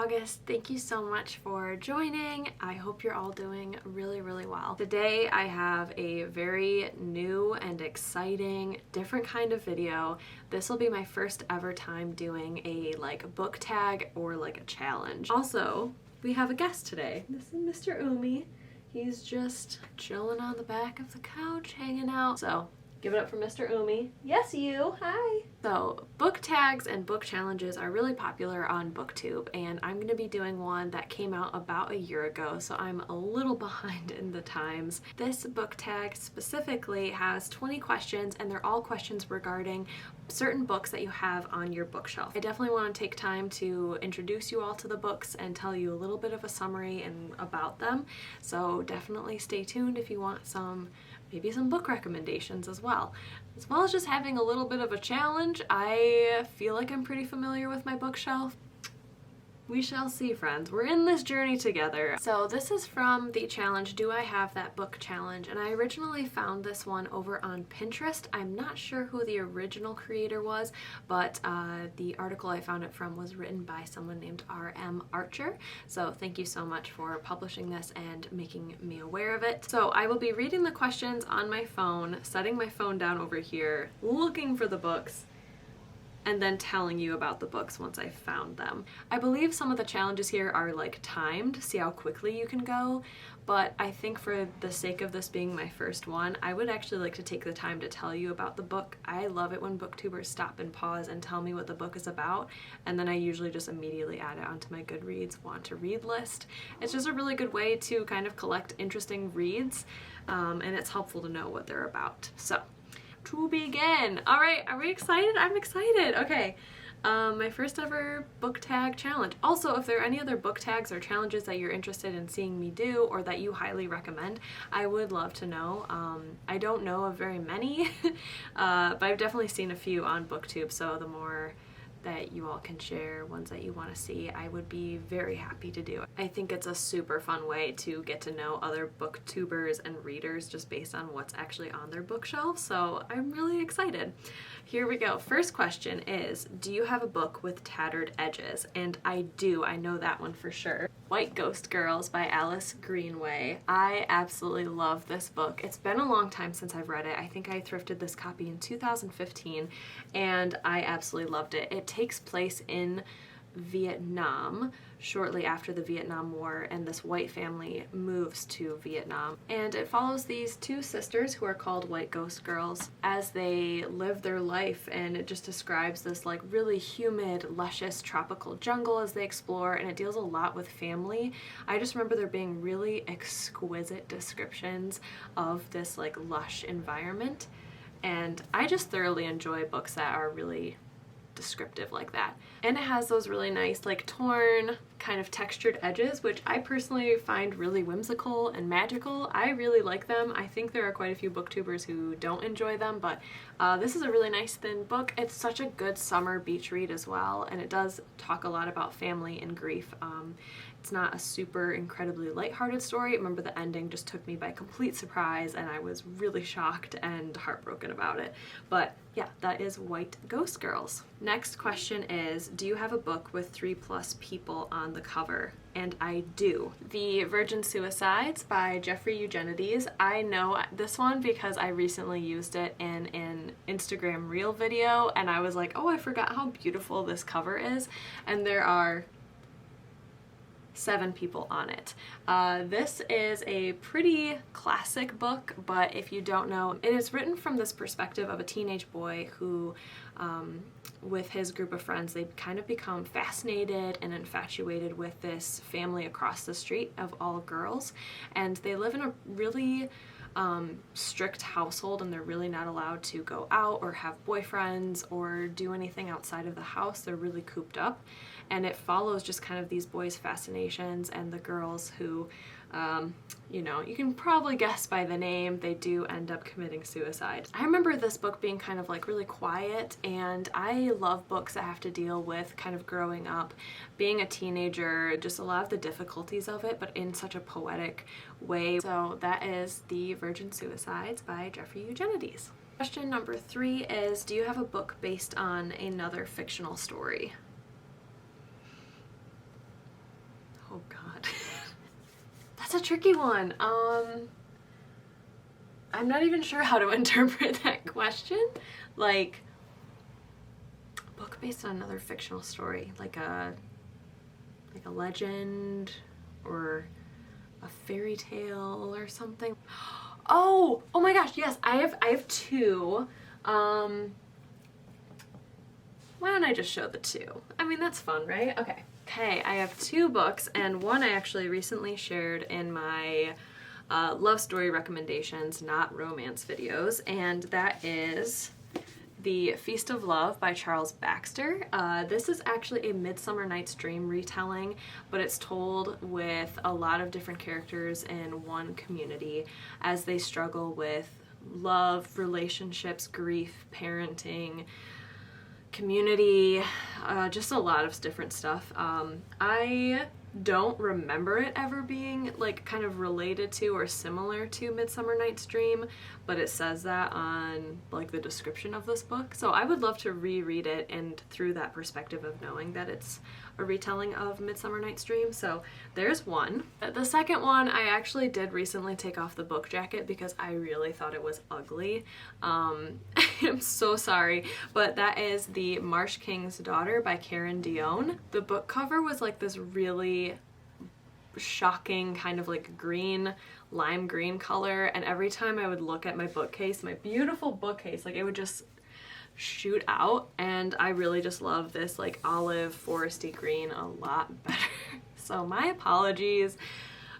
August. Thank you so much for joining. I hope you're all doing really, really well. Today I have a very new and exciting, different kind of video. This will be my first ever time doing a book tag or a challenge. Also, we have a guest today. This is Mr. Umi. He's just chilling on the back of the couch, hanging out. So give it up for Mr. Umi. Yes, you. Hi. So book tags and book challenges are really popular on booktube, and I'm going to be doing one that came out about a year ago, so I'm a little behind in the times. This book tag specifically has 20 questions, and they're all questions regarding certain books that you have on your bookshelf. I definitely want to take time to introduce you all to the books and tell you a little bit of a summary and about them, so definitely stay tuned if you want maybe some book recommendations as well as just having a little bit of a challenge. I feel like I'm pretty familiar with my bookshelf. We shall see, friends. We're in this journey together. So this is from the challenge, Do I Have That Book Challenge? And I originally found this one over on Pinterest. I'm not sure who the original creator was, but the article I found it from was written by someone named R.M. Archer. So thank you so much for publishing this and making me aware of it. So I will be reading the questions on my phone, setting my phone down over here, looking for the books, and then telling you about the books once I found them. I believe some of the challenges here are timed, see how quickly you can go, but I think for the sake of this being my first one, I would actually like to take the time to tell you about the book. I love it when booktubers stop and pause and tell me what the book is about, and then I usually just immediately add it onto my Goodreads want to read list. It's just a really good way to kind of collect interesting reads, and it's helpful to know what they're about. So, to begin. All right, are we excited? I'm excited. Okay, my first ever book tag challenge. Also, if there are any other book tags or challenges that you're interested in seeing me do or that you highly recommend, I would love to know. I don't know of very many, but I've definitely seen a few on booktube, so the more that you all can share ones that you want to see, I would be very happy to do it. I think it's a super fun way to get to know other booktubers and readers just based on what's actually on their bookshelf, so I'm really excited. Here we go. First question is, do you have a book with tattered edges? And I do. I know that one for sure. White Ghost Girls by Alice Greenway. I absolutely love this book. It's been a long time since I've read it. I think I thrifted this copy in 2015, and I absolutely loved it. It takes place in Vietnam shortly after the Vietnam War, and this white family moves to Vietnam, and it follows these two sisters who are called White Ghost Girls as they live their life, and it just describes this really humid, luscious tropical jungle as they explore, and it deals a lot with family. I just remember there being really exquisite descriptions of this lush environment, and I just thoroughly enjoy books that are really descriptive like that. And it has those really nice torn kind of textured edges, which I personally find really whimsical and magical. I really like them. I think there are quite a few booktubers who don't enjoy them, but this is a really nice thin book. It's such a good summer beach read as well, and it does talk a lot about family and grief. It's not a super incredibly lighthearted story. Remember, the ending just took me by complete surprise, and I was really shocked and heartbroken about it. But yeah, that is White Ghost Girls. Next question is, do you have a book with 3+ people on the cover? And I do. The Virgin Suicides by Jeffrey Eugenides. I know this one because I recently used it in an Instagram Reel video, and I was like, oh, I forgot how beautiful this cover is. And there are 7 people on it. This is a pretty classic book, but if you don't know, it is written from this perspective of a teenage boy who, with his group of friends, they kind of become fascinated and infatuated with this family across the street of all girls, and they live in a really strict household, and they're really not allowed to go out or have boyfriends or do anything outside of the house. They're really cooped up, and it follows just kind of these boys' fascinations and the girls who, you can probably guess by the name, they do end up committing suicide. I remember this book being kind of really quiet, and I love books that have to deal with kind of growing up, being a teenager, just a lot of the difficulties of it, but in such a poetic way. So that is The Virgin Suicides by Jeffrey Eugenides. Question number 3 is, do you have a book based on another fictional story? That's a tricky one. I'm not even sure how to interpret that question. Like, a book based on another fictional story, like a legend or a fairy tale or something. Oh my gosh, yes, I have two. Why don't I just show the two? I mean, that's fun, right? Okay, I have two books, and one I actually recently shared in my love story recommendations, not romance videos, and that is The Feast of Love by Charles Baxter. This is actually a Midsummer Night's Dream retelling, but it's told with a lot of different characters in one community as they struggle with love, relationships, grief, parenting, community, just a lot of different stuff. I don't remember it ever being like kind of related to or similar to Midsummer Night's Dream, but it says that on like the description of this book. So I would love to reread it and through that perspective of knowing that it's a retelling of Midsummer Night's Dream. So there's one. The second one I actually did recently take off the book jacket because I really thought it was ugly. I'm so sorry, but that is The Marsh King's Daughter by Karen Dionne. The book cover was like this really shocking kind of like green, lime green color, and every time I would look at my bookcase, my beautiful bookcase, like it would just shoot out, and I really just love this like olive foresty green a lot better. So my apologies,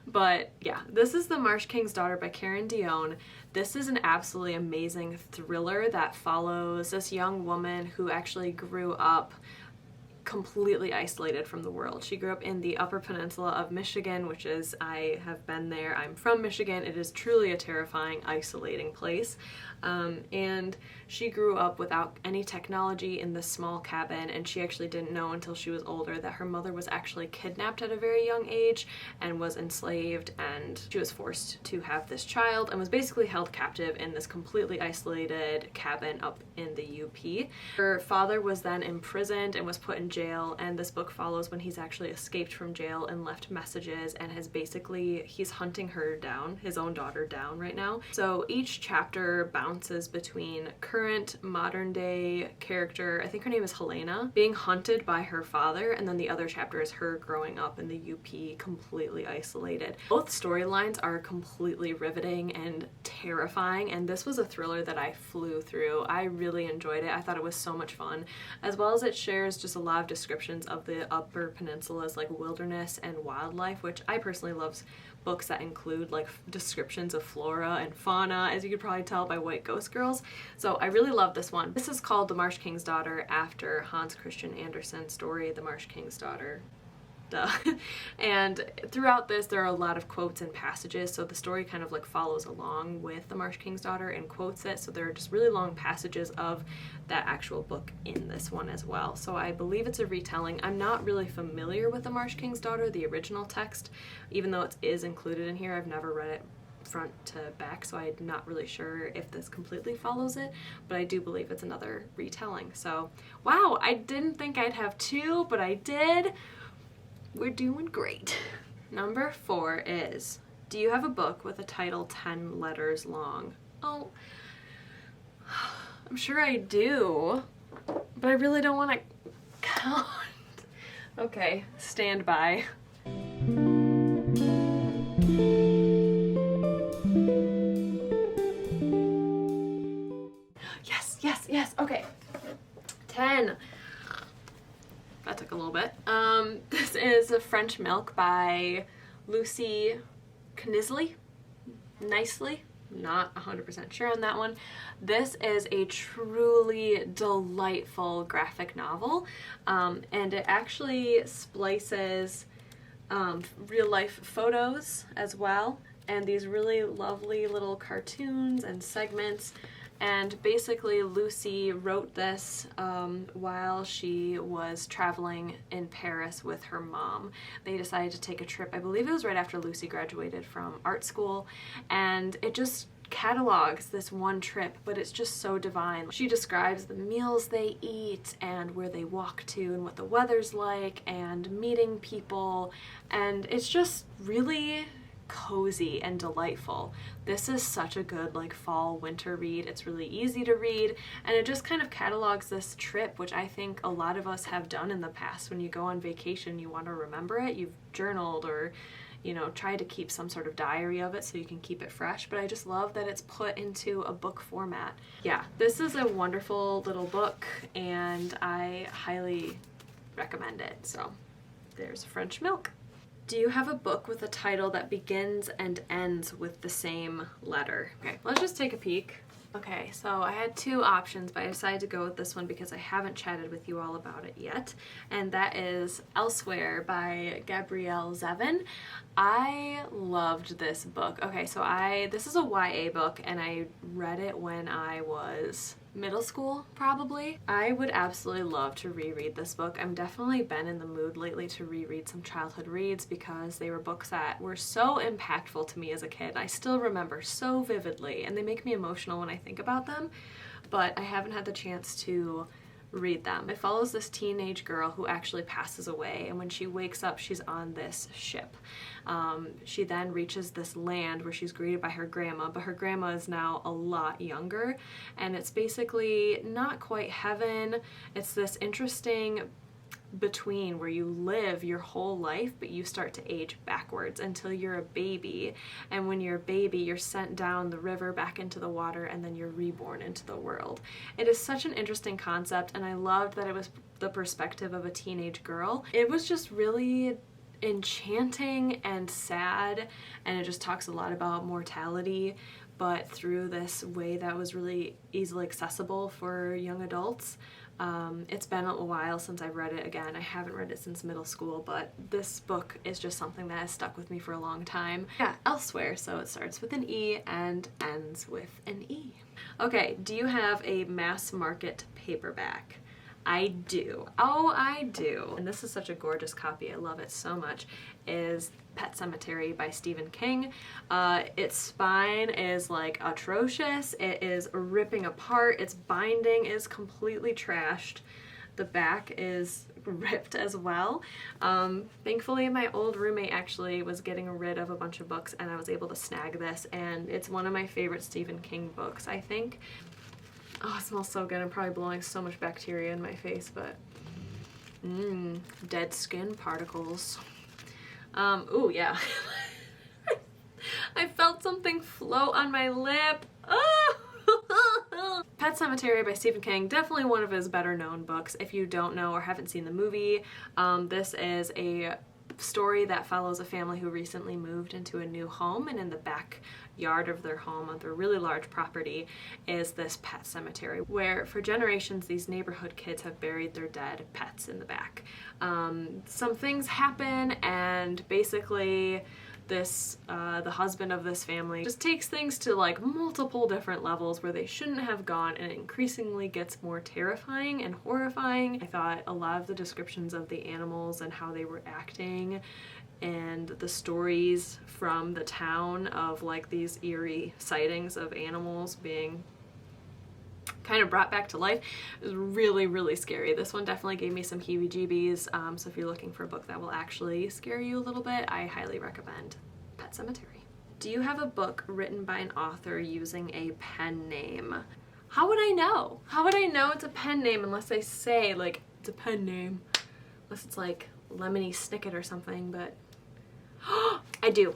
but yeah, this is The Marsh King's Daughter by Karen Dionne. This is an absolutely amazing thriller that follows this young woman who actually grew up completely isolated from the world. She grew up in the Upper Peninsula of Michigan, which is, I have been there, I'm from Michigan. It is truly a terrifying, isolating place. And she grew up without any technology in this small cabin, and she actually didn't know until she was older that her mother was actually kidnapped at a very young age and was enslaved, and she was forced to have this child and was basically held captive in this completely isolated cabin up in the UP. Her father was then imprisoned and was put in jail, and this book follows when he's actually escaped from jail and left messages and he's hunting her down, his own daughter down right now. So each chapter bounces between current modern day character, I think her name is Helena, being hunted by her father, and then the other chapter is her growing up in the UP completely isolated. Both storylines are completely riveting and terrifying, and this was a thriller that I flew through. I really enjoyed it. I thought it was so much fun, as well as it shares just a lot of descriptions of the Upper Peninsula's like wilderness and wildlife, which I personally love books that include like descriptions of flora and fauna, as you could probably tell by White Ghost Girls. So I really love this one. This is called The Marsh King's Daughter after Hans Christian Andersen's story, The Marsh King's Daughter. Duh. And throughout this there are a lot of quotes and passages, so the story kind of like follows along with The Marsh King's Daughter and quotes it, so there are just really long passages of that actual book in this one as well. So I believe it's a retelling. I'm not really familiar with The Marsh King's Daughter, the original text, even though it is included in here. I've never read it front to back, so I'm not really sure if this completely follows it, but I do believe it's another retelling. So wow, I didn't think I'd have two, but I did. We're doing great. Number 4 is, do you have a book with a title 10 letters long? Oh, I'm sure I do, but I really don't want to count. Okay, stand by. Yes, okay. 10. That took a little bit. This is French Milk by Lucy Knisley. Nicely. Not 100% sure on that one. This is a truly delightful graphic novel, and it actually splices real life photos as well, and these really lovely little cartoons and segments. And basically Lucy wrote this while she was traveling in Paris with her mom. They decided to take a trip, I believe it was right after Lucy graduated from art school, and it just catalogs this one trip, but it's just so divine. She describes the meals they eat and where they walk to and what the weather's like and meeting people, and it's just really cozy and delightful. This is such a good like fall winter read. It's really easy to read, and it just kind of catalogs this trip, which I think a lot of us have done in the past. When you go on vacation, you want to remember it. You've journaled or, you know, try to keep some sort of diary of it so you can keep it fresh, but I just love that it's put into a book format. Yeah, this is a wonderful little book and I highly recommend it. So there's French Milk. Do you have a book with a title that begins and ends with the same letter? Okay, let's just take a peek. Okay, so I had two options, but I decided to go with this one because I haven't chatted with you all about it yet, and that is Elsewhere by Gabrielle Zevin. I loved this book. Okay, so this is a YA book, and I read it when I was middle school, probably. I would absolutely love to reread this book. I'm definitely been in the mood lately to reread some childhood reads because they were books that were so impactful to me as a kid. I still remember so vividly, and they make me emotional when I think about them, but I haven't had the chance to read them. It follows this teenage girl who actually passes away, and when she wakes up, she's on this ship. She then reaches this land where she's greeted by her grandma, but her grandma is now a lot younger, and it's basically not quite heaven. It's this interesting between where you live your whole life, but you start to age backwards until you're a baby, and when you're a baby, you're sent down the river back into the water, and then you're reborn into the world. It is such an interesting concept, and I loved that it was the perspective of a teenage girl. It was just really enchanting and sad, and it just talks a lot about mortality, but through this way that was really easily accessible for young adults. It's been a while since I've read it again. I haven't read it since middle school, but this book is just something that has stuck with me for a long time. Yeah, Elsewhere, so it starts with an E and ends with an E. Okay, do you have a mass market paperback? I do. Oh, I do. And this is such a gorgeous copy. I love it so much. Is Pet Sematary by Stephen King. Its spine is like atrocious. It is ripping apart. Its binding is completely trashed. The back is ripped as well. Thankfully, my old roommate actually was getting rid of a bunch of books, and I was able to snag this, and it's one of my favorite Stephen King books, I think. Oh, it smells so good. I'm probably blowing so much bacteria in my face, but dead skin particles. Ooh, yeah. I felt something float on my lip. Oh! Pet Sematary by Stephen King, definitely one of his better known books. If you don't know or haven't seen the movie, this is a story that follows a family who recently moved into a new home, and in the backyard of their home, on their really large property, is this pet cemetery where for generations these neighborhood kids have buried their dead pets in the back. Some things happen, and basically the husband of this family just takes things to like multiple different levels where they shouldn't have gone, and it increasingly gets more terrifying and horrifying. I thought a lot of the descriptions of the animals and how they were acting, and the stories from the town of like these eerie sightings of animals being kind of brought back to life, it was really, really scary. This one definitely gave me some heebie-jeebies, so if you're looking for a book that will actually scare you a little bit, I highly recommend Pet Sematary. Do you have a book written by an author using a pen name? How would I know? How would I know it's a pen name unless I say, like, it's a pen name? Unless it's like Lemony Snicket or something, but I do.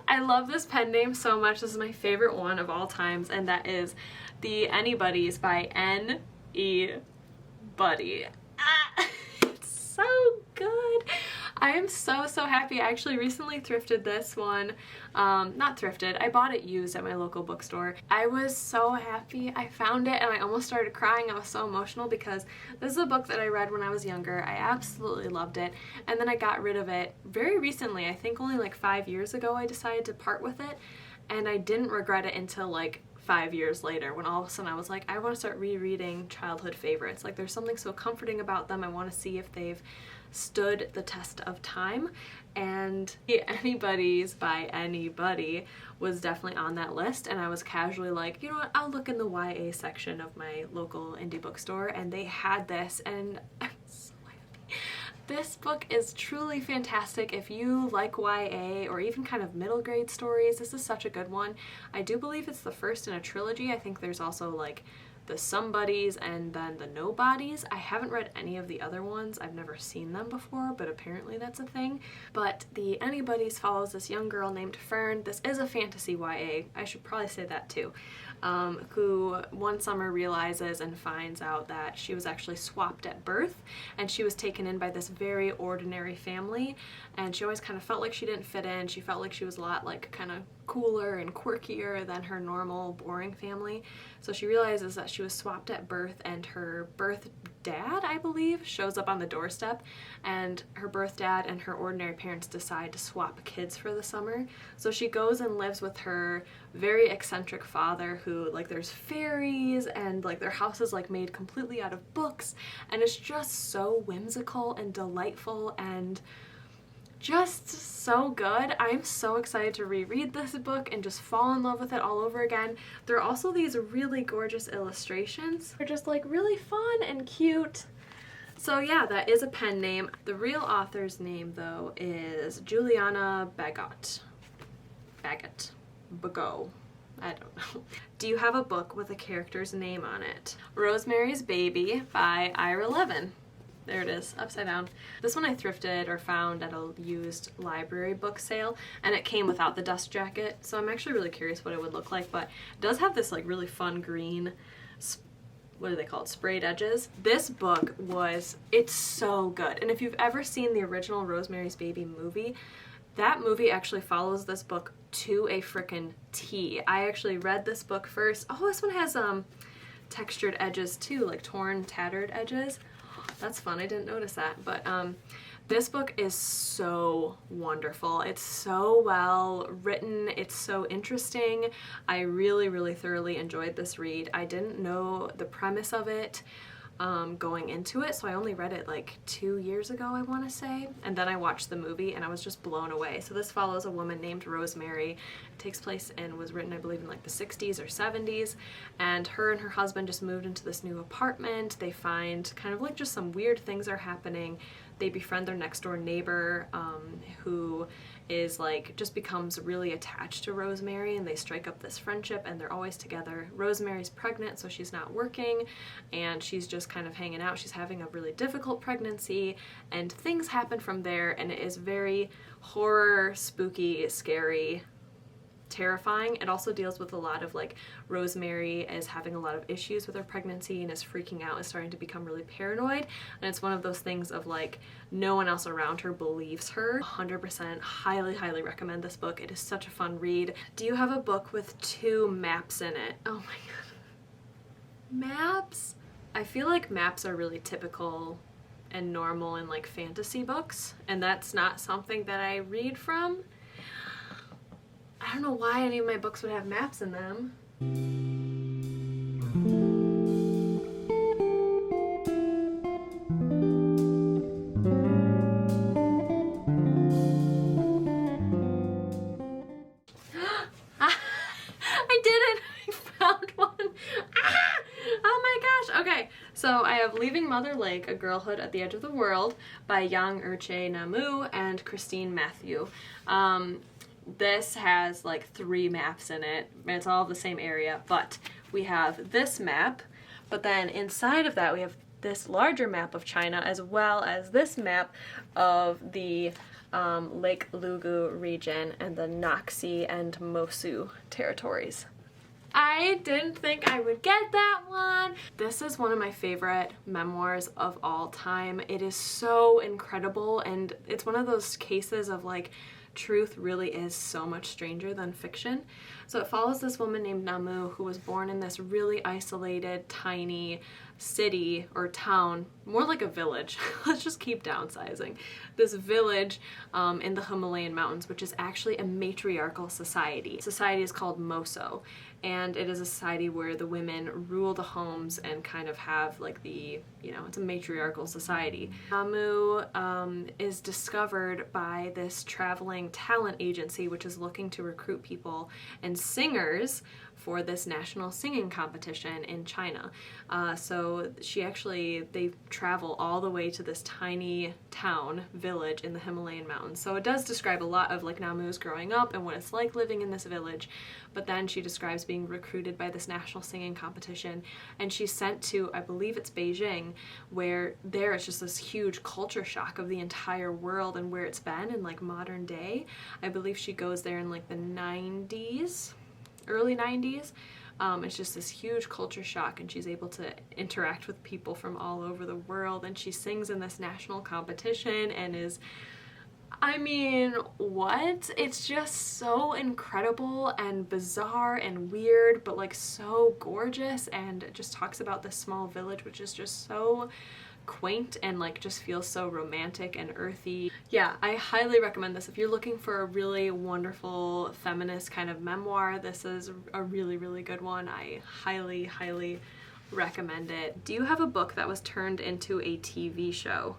I love this pen name so much. This is my favorite one of all times, and that is The Anybody's by N.E. Buddy. It's so good. I am so happy. I actually recently thrifted this one. Not thrifted, I bought it used at my local bookstore. I was so happy I found it, and I almost started crying. I was so emotional because this is a book that I read when I was younger. I absolutely loved it, and then I got rid of it very recently. I think only like 5 years ago I decided to part with it, and I didn't regret it until like 5 years later, when all of a sudden I was like, I want to start rereading childhood favorites. Like, there's something so comforting about them. I want to see if they've stood the test of time, and Anybody's by Anybody was definitely on that list, and I was casually like, you know what, I'll look in the YA section of my local indie bookstore, and they had this, and I'm so happy. This book is truly fantastic. If you like YA or even kind of middle grade stories, this is such a good one. I do believe it's the first in a trilogy. I think there's also like the Somebodies and then the Nobodies. I haven't read any of the other ones. I've never seen them before, but apparently that's a thing. But the Anybodies follows this young girl named Fern. This is a fantasy YA. I should probably say that too. Who one summer realizes and finds out that she was actually swapped at birth, and she was taken in by this very ordinary family, and she always kind of felt like she didn't fit in. She felt like she was a lot like kind of cooler and quirkier than her normal boring family. So she realizes that she was swapped at birth, and her birth dad, I believe, shows up on the doorstep, and her birth dad and her ordinary parents decide to swap kids for the summer. So she goes and lives with her very eccentric father, who, like, there's fairies and like their house is like made completely out of books, and it's just so whimsical and delightful and just so good. I'm so excited to reread this book and just fall in love with it all over again. There are also these really gorgeous illustrations. They're just like really fun and cute. So yeah, that is a pen name. The real author's name though is Juliana Bagot. Bagot. I don't know. Do you have a book with a character's name on it? Rosemary's Baby by Ira Levin. There it is, upside down. This one I thrifted or found at a used library book sale, and it came without the dust jacket, so I'm actually really curious what it would look like, but it does have this like really fun green, what do they call it, sprayed edges. This book it's so good, and if you've ever seen the original Rosemary's Baby movie, that movie actually follows this book to a frickin' T. I actually read this book first. Oh, this one has textured edges too, like torn, tattered edges. That's fun, I didn't notice that, but this book is so wonderful. It's so well written, it's so interesting. I really, really thoroughly enjoyed this read. I didn't know the premise of it going into it, so I only read it like 2 years ago, I want to say, and then I watched the movie and I was just blown away. So this follows a woman named Rosemary. It takes place and was written, I believe, in like the 60s or 70s, and her husband just moved into this new apartment. They find kind of like just some weird things are happening. They befriend their next door neighbor who is like just becomes really attached to Rosemary, and they strike up this friendship and they're always together. Rosemary's pregnant, so she's not working and she's just kind of hanging out. She's having a really difficult pregnancy and things happen from there, and it is very horror, spooky, scary, terrifying. It also deals with a lot of like Rosemary is having a lot of issues with her pregnancy and is freaking out, is starting to become really paranoid, and it's one of those things of like no one else around her believes her. 100% highly recommend this book. It is such a fun read. Do you have a book with 2 maps in it? Oh my god. Maps? I feel like maps are really typical and normal in like fantasy books, and that's not something that I read from. I don't know why any of my books would have maps in them. I did it! I found one! Ah! Oh my gosh! Okay, so I have Leaving Mother Lake, A Girlhood at the Edge of the World by Yang Erche Namu and Christine Matthew. This has like 3 maps in it, and it's all the same area, but we have this map, but then inside of that we have this larger map of China, as well as this map of the Lake Lugu region and the Naxi and Mosu territories. I didn't think I would get that one. This is one of my favorite memoirs of all time. It is so incredible, and it's one of those cases of like truth really is so much stranger than fiction. So it follows this woman named Namu who was born in this really isolated, tiny city or town, more like a village. Let's just keep downsizing. This village in the Himalayan mountains, which is actually a matriarchal society. Society is called Moso, and it is a society where the women rule the homes and kind of have like the, it's a matriarchal society. Namu is discovered by this traveling talent agency which is looking to recruit people and singers for this national singing competition in China. So so they travel all the way to this tiny village in the Himalayan mountains. So it does describe a lot of like Namu's growing up and what it's like living in this village, but then she describes being recruited by this national singing competition, and she's sent to, I believe it's Beijing, where there it's just this huge culture shock of the entire world and where it's been in like modern day. I believe she goes there in like the 90s, early 90s. It's just this huge culture shock, and she's able to interact with people from all over the world, and she sings in this national competition and is, I mean, what? It's just so incredible and bizarre and weird, but like so gorgeous, and it just talks about this small village, which is just so quaint and like just feels so romantic and earthy. Yeah, I highly recommend this. If you're looking for a really wonderful feminist kind of memoir, this is a really, really good one. I highly, highly recommend it. Do you have a book that was turned into a TV show?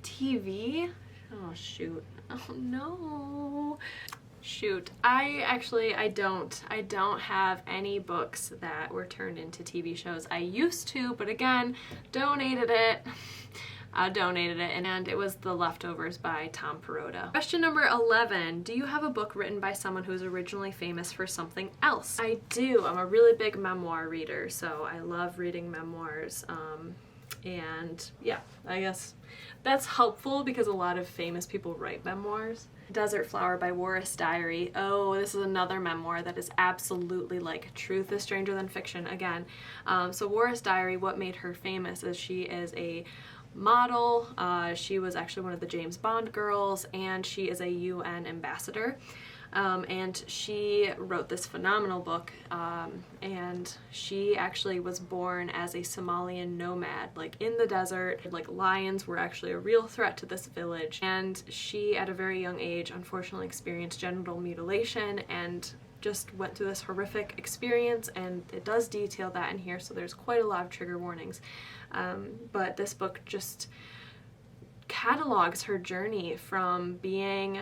TV? Oh shoot. Oh no. Shoot. I don't have any books that were turned into TV shows. I used to, but again, donated it. I donated it, and it was The Leftovers by Tom Perrotta. Question number 11. Do you have a book written by someone who was originally famous for something else? I do. I'm a really big memoir reader, so I love reading memoirs. And yeah, I guess that's helpful because a lot of famous people write memoirs. Desert Flower by Rosemarys Diary. Oh, this is another memoir that is absolutely like truth is stranger than fiction again. So Rosemarys Diary, what made her famous is she is a model. She was actually one of the James Bond girls, and she is a UN ambassador. And she wrote this phenomenal book, and she actually was born as a Somalian nomad, like in the desert. Like lions were actually a real threat to this village, and she at a very young age unfortunately experienced genital mutilation and just went through this horrific experience, and it does detail that in here, so there's quite a lot of trigger warnings. But this book just catalogs her journey from being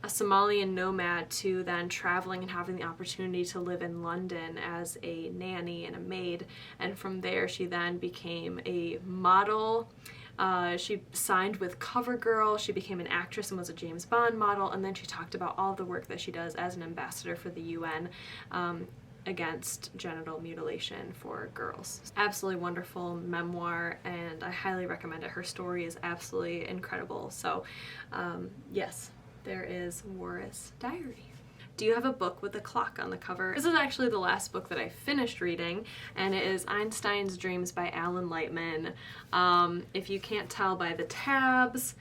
a Somalian nomad to then traveling and having the opportunity to live in London as a nanny and a maid, and from there she then became a model. She signed with CoverGirl, she became an actress and was a James Bond model, and then she talked about all the work that she does as an ambassador for the UN against genital mutilation for girls. Absolutely wonderful memoir, and I highly recommend it. Her story is absolutely incredible. So yes, there is Rosemarys Diary. Do you have a book with a clock on the cover? This is actually the last book that I finished reading, and it is Einstein's Dreams by Alan Lightman. If you can't tell by the tabs,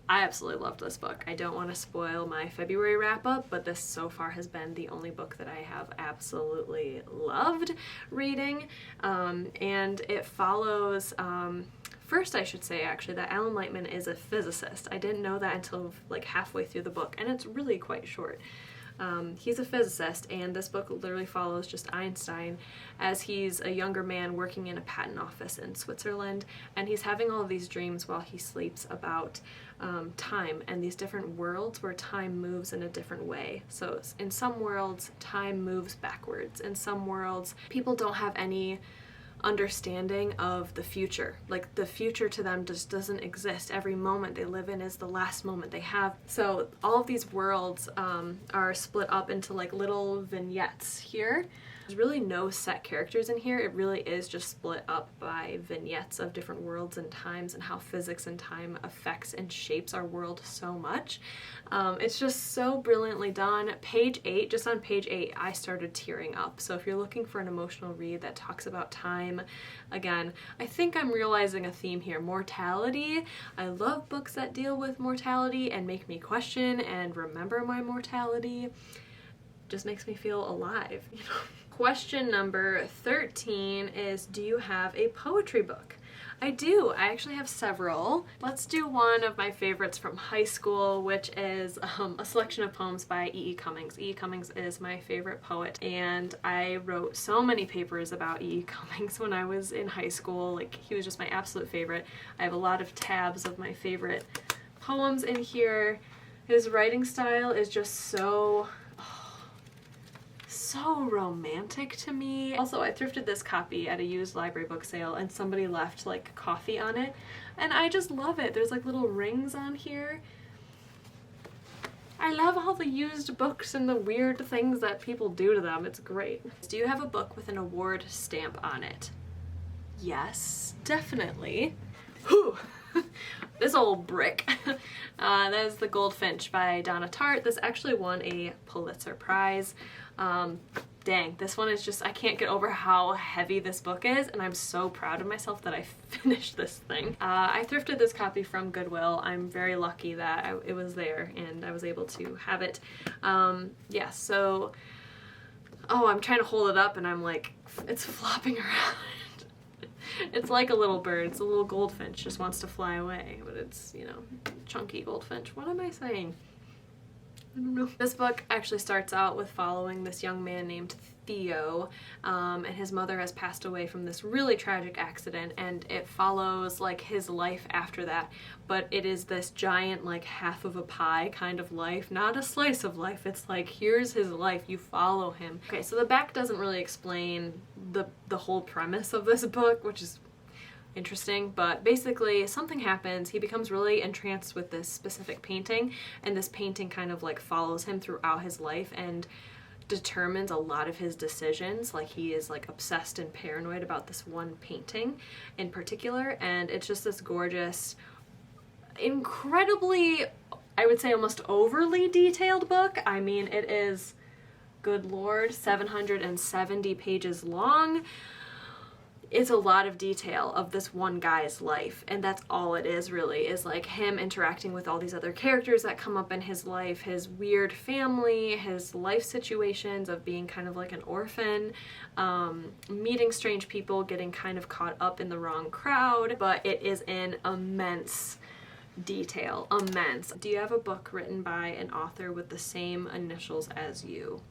I absolutely loved this book. I don't want to spoil my February wrap-up, but this so far has been the only book that I have absolutely loved reading, and it follows first, I should say actually that Alan Lightman is a physicist. I didn't know that until like halfway through the book, and it's really quite short. He's a physicist, and this book literally follows just Einstein as he's a younger man working in a patent office in Switzerland, and he's having all of these dreams while he sleeps about time and these different worlds where time moves in a different way. So in some worlds, time moves backwards. In some worlds, people don't have any understanding of the future. Like the future to them just doesn't exist. Every moment they live in is the last moment they have. So all of these worlds are split up into like little vignettes here. There's really no set characters in here. It really is just split up by vignettes of different worlds and times and how physics and time affects and shapes our world so much. It's just so brilliantly done. Page 8, just on page 8, I started tearing up. So if you're looking for an emotional read that talks about time, again, I think I'm realizing a theme here. Mortality. I love books that deal with mortality and make me question and remember my mortality. Just makes me feel alive, you know. Question number 13 is, do you have a poetry book? I do. I actually have several. Let's do one of my favorites from high school, which is a selection of poems by E.E. Cummings. E.E. Cummings is my favorite poet, and I wrote so many papers about E.E. Cummings when I was in high school. Like, he was just my absolute favorite. I have a lot of tabs of my favorite poems in here. His writing style is just so so romantic to me. Also, I thrifted this copy at a used library book sale and somebody left like coffee on it, and I just love it. There's like little rings on here. I love all the used books and the weird things that people do to them. It's great. Do you have a book with an award stamp on it? Yes, definitely. Whew. This old brick. That is The Goldfinch by Donna Tartt. This actually won a Pulitzer Prize. Dang, this one is just, I can't get over how heavy this book is, and I'm so proud of myself that I finished this thing. I thrifted this copy from Goodwill. I'm very lucky that it was there and I was able to have it. Yeah, so, oh, I'm trying to hold it up and I'm like, it's flopping around. It's like a little bird. It's a little goldfinch, just wants to fly away, but it's, you know, chunky goldfinch. What am I saying? I don't know. This book actually starts out with following this young man named Theo, and his mother has passed away from this really tragic accident, and it follows like his life after that, but it is this giant like half of a pie kind of life, not a slice of life. It's like, here's his life, you follow him. Okay, so the back doesn't really explain the whole premise of this book, which is interesting, but basically something happens. He becomes really entranced with this specific painting, and this painting kind of like follows him throughout his life and determines a lot of his decisions. Like, he is like obsessed and paranoid about this one painting in particular, and it's just this gorgeous, incredibly, I would say almost overly detailed book. I mean, it is, good lord, 770 pages long. It's a lot of detail of this one guy's life, and that's all it is really, is like him interacting with all these other characters that come up in his life, his weird family, his life situations of being kind of like an orphan, meeting strange people, getting kind of caught up in the wrong crowd, but it is in immense detail, immense. Do you have a book written by an author with the same initials as you?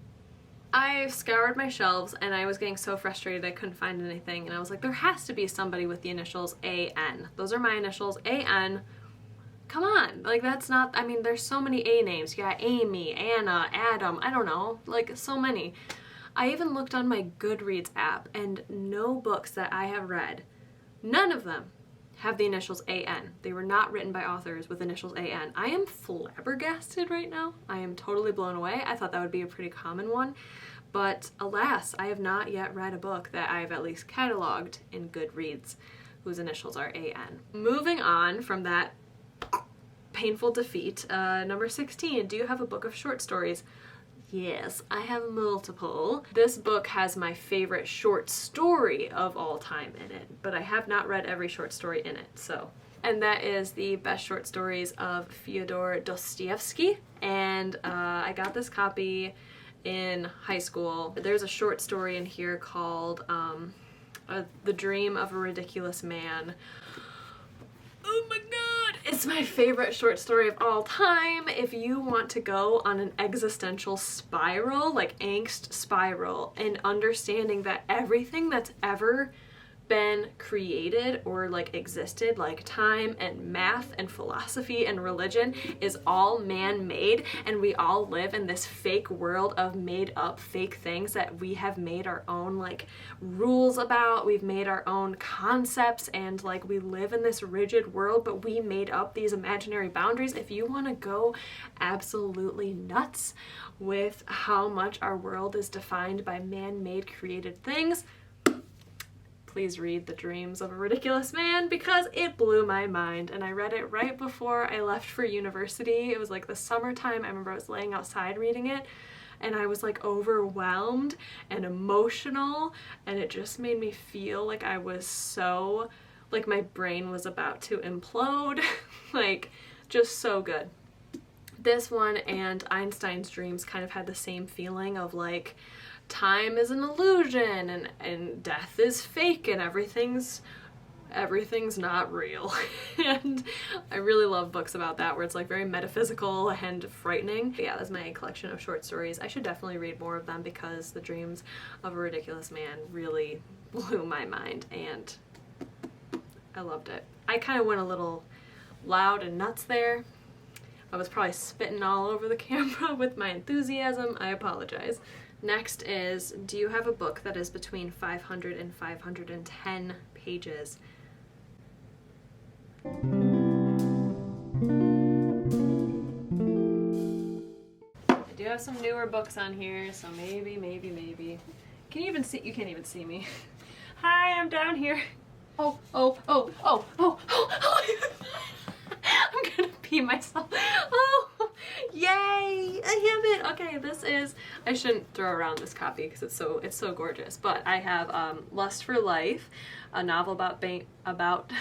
I scoured my shelves and I was getting so frustrated I couldn't find anything, and I was like, there has to be somebody with the initials A-N. Those are my initials, A-N. Come on, like that's not, I mean, there's so many A names. You got Amy, Anna, Adam, I don't know, like so many. I even looked on my Goodreads app, and no books that I have read, none of them have the initials A-N. They were not written by authors with initials A-N. I am flabbergasted right now. I am totally blown away. I thought that would be a pretty common one, but alas, I have not yet read a book that I've at least cataloged in Goodreads whose initials are A-N. Moving on from that painful defeat, number 16, do you have a book of short stories? Yes, I have multiple. This book has my favorite short story of all time in it, but I have not read every short story in it, so. And that is the best short stories of Fyodor Dostoevsky, and I got this copy in high school. There's a short story in here called The Dream of a Ridiculous Man. Oh my god! It's my favorite short story of all time. If you want to go on an existential spiral, like angst spiral, and understanding that everything that's ever been created or like existed, like time and math and philosophy and religion, is all man-made, and we all live in this fake world of made-up fake things that we have made our own like rules about, we've made our own concepts, and like we live in this rigid world, but we made up these imaginary boundaries. If you want to go absolutely nuts with how much our world is defined by man-made created things, please read The Dreams of a Ridiculous Man, because it blew my mind, and I read it right before I left for university. It was like the summertime. I remember I was laying outside reading it, and I was like overwhelmed and emotional, and it just made me feel like I was so, like my brain was about to implode. Like, just so good. This one and Einstein's Dreams kind of had the same feeling of like, time is an illusion and death is fake and everything's not real. And I really love books about that, where it's like very metaphysical and frightening. But yeah, that's my collection of short stories. I should definitely read more of them, because The Dreams of a Ridiculous Man really blew my mind and I loved it. I kind of went a little loud and nuts there. I was probably spitting all over the camera with my enthusiasm. I apologize. Next is, do you have a book that is between 500 and 510 pages? I do have some newer books on here, so maybe. Can you even see? You can't even see me. Hi, I'm down here. Oh. I'm gonna pee myself. Oh, yay! I have it. Okay, this is, I shouldn't throw around this copy because it's so gorgeous, but I have Lust for Life, a novel about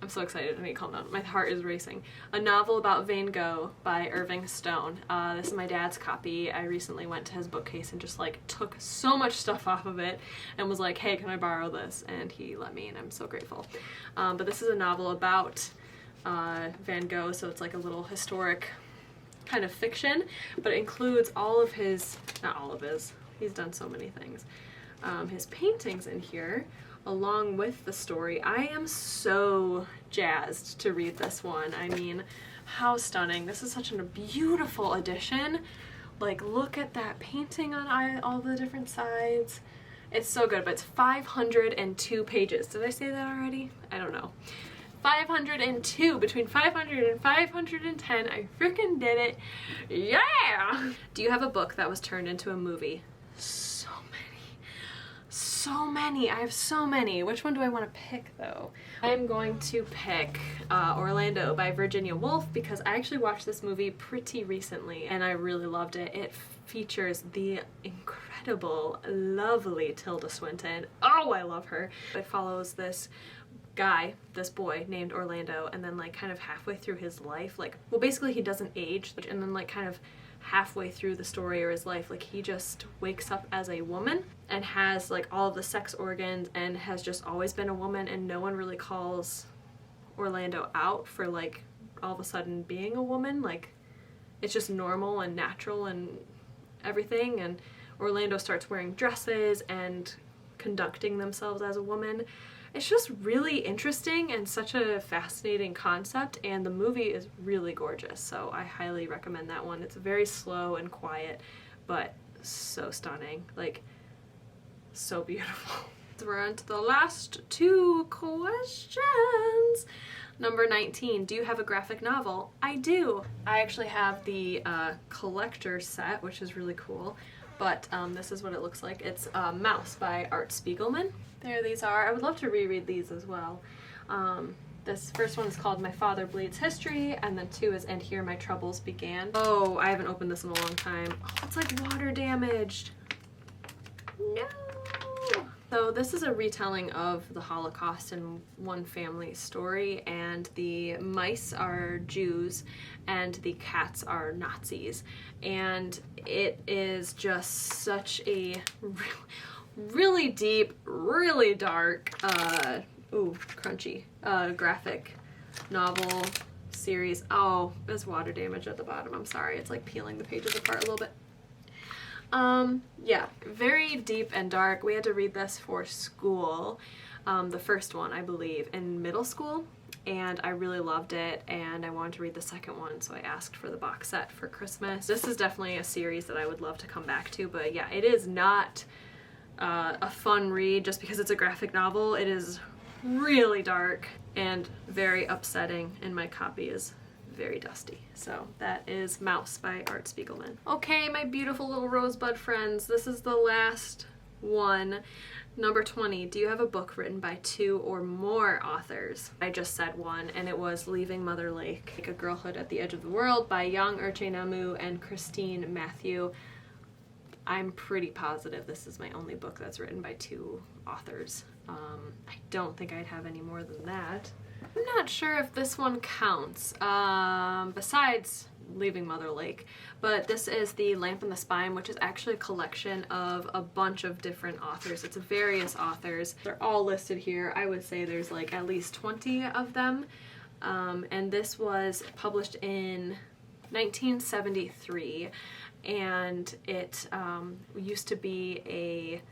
I'm so excited to make calm down. My heart is racing. A novel about Van Gogh by Irv Stone. This is my dad's copy. I recently went to his bookcase and just like took so much stuff off of it and was like, hey, can I borrow this? And he let me, and I'm so grateful. But this is a novel about Van Gogh, so it's like a little historic kind of fiction, but it includes all of his, not all of his, he's done so many things, his paintings in here along with the story. I am so jazzed to read this one. I mean, how stunning. This is such a beautiful edition. Like, look at that painting on all the different sides. It's so good, but it's 502 pages. Did I say that already? I don't know. 502, between 500 and 510. I freaking did it. Yeah! Do you have a book that was turned into a movie? So many. I have so many. Which one do I want to pick though? I'm going to pick Orlando by Virginia Woolf because I actually watched this movie pretty recently and I really loved it. It features the incredible, lovely Tilda Swinton. Oh, I love her. It follows this guy, this boy named Orlando, and then like kind of halfway through his life, like, well, basically he doesn't age, and then like kind of halfway through the story or his life, like he just wakes up as a woman and has like all of the sex organs and has just always been a woman, and no one really calls Orlando out for like all of a sudden being a woman. Like, it's just normal and natural and everything, and Orlando starts wearing dresses and conducting themselves as a woman. It's just really interesting and such a fascinating concept, and the movie is really gorgeous, so I highly recommend that one. It's very slow and quiet, but so stunning. Like, so beautiful. So we're on to the last two questions. Number 19, do you have a graphic novel? I do. I actually have the collector set, which is really cool, but this is what it looks like. It's Mouse by Art Spiegelman. There these are. I would love to reread these as well. This first one is called My Father Bleeds History, and then 2 is And Here My Troubles Began. Oh, I haven't opened this in a long time. Oh, it's like water damaged. No! So this is a retelling of the Holocaust in one family story, and the mice are Jews and the cats are Nazis. And it is just such a really deep, really dark, crunchy, graphic novel series. Oh, there's water damage at the bottom. I'm sorry. It's like peeling the pages apart a little bit. Yeah, very deep and dark. We had to read this for school, the first one, I believe, in middle school, and I really loved it, and I wanted to read the second one, so I asked for the box set for Christmas. This is definitely a series that I would love to come back to, but yeah, it is not a fun read just because it's a graphic novel. It is really dark and very upsetting, and my copy is very dusty. So that is Mouse by Art Spiegelman. Okay, my beautiful little rosebud friends, this is the last one. Number 20, do you have a book written by 2 or more authors? I just said one, and it was Leaving Mother Lake, like A Girlhood at the Edge of the World by Yang Namu and Christine Matthew. I'm pretty positive this is my only book that's written by 2 authors. I don't think I'd have any more than that. I'm not sure if this one counts, besides Leaving Mother Lake, but this is The Lamp and the Spine, which is actually a collection of a bunch of different authors. It's various authors. They're all listed here. I would say there's like at least 20 of them, and this was published in 1973, and it used to be a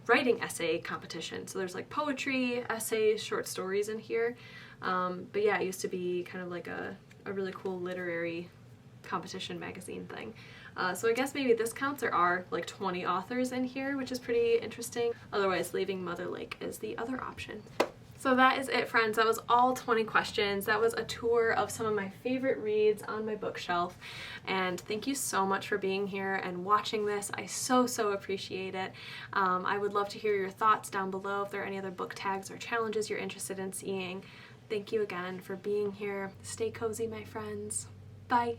writing essay competition. So there's like poetry, essays, short stories in here. But yeah, it used to be kind of like a really cool literary competition magazine thing. So I guess maybe this counts. There are like 20 authors in here, which is pretty interesting. Otherwise, leaving Mother Lake is the other option. So that is it, friends. That was all 20 questions. That was a tour of some of my favorite reads on my bookshelf. And thank you so much for being here and watching this. I so appreciate it. I would love to hear your thoughts down below if there are any other book tags or challenges you're interested in seeing. Thank you again for being here. Stay cozy, my friends. Bye.